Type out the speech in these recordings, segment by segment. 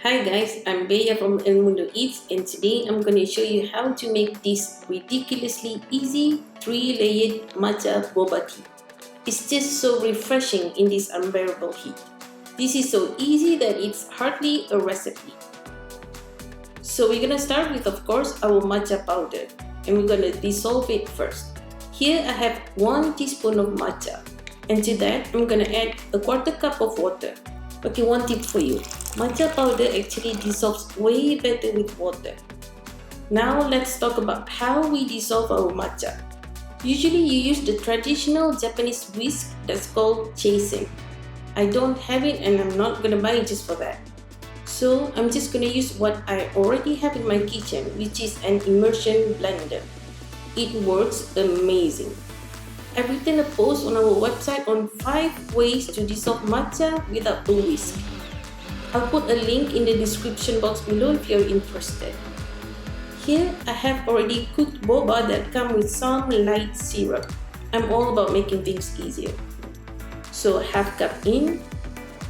Hi guys, I'm Bea from Mundo Eats, and today I'm going to show you how to make this ridiculously easy 3-layered matcha boba tea. It's just so refreshing in this unbearable heat. This is so easy that it's hardly a recipe. So we're going to start with, of course, our matcha powder, and we're going to dissolve it first. Here I have 1 teaspoon of matcha, and to that I'm going to add a 1/4 cup of water. Okay, one tip for you. Matcha powder actually dissolves way better with water. Now let's talk about how we dissolve our matcha. Usually you use the traditional Japanese whisk that's called chasing. I don't have it and I'm not gonna buy it just for that. So I'm just gonna use what I already have in my kitchen, which is an Immersion Blender. It works amazing. I've written a post on our website on 5 ways to dissolve matcha without a whisk. I'll put a link in the description box below if you're interested. Here I have already cooked boba that come with some light syrup. I'm all about making things easier. So 1/2 cup in,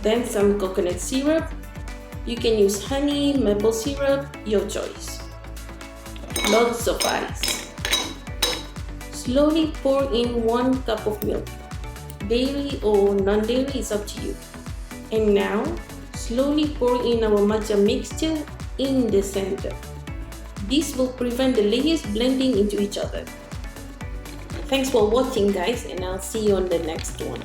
then some coconut syrup. You can use honey, maple syrup, your choice. Lots of ice. Slowly pour in 1 cup of milk. Dairy or non-dairy is up to you. And now, slowly pour in our matcha mixture in the center. This will prevent the layers blending into each other. Thanks for watching guys, and I'll see you on the next one.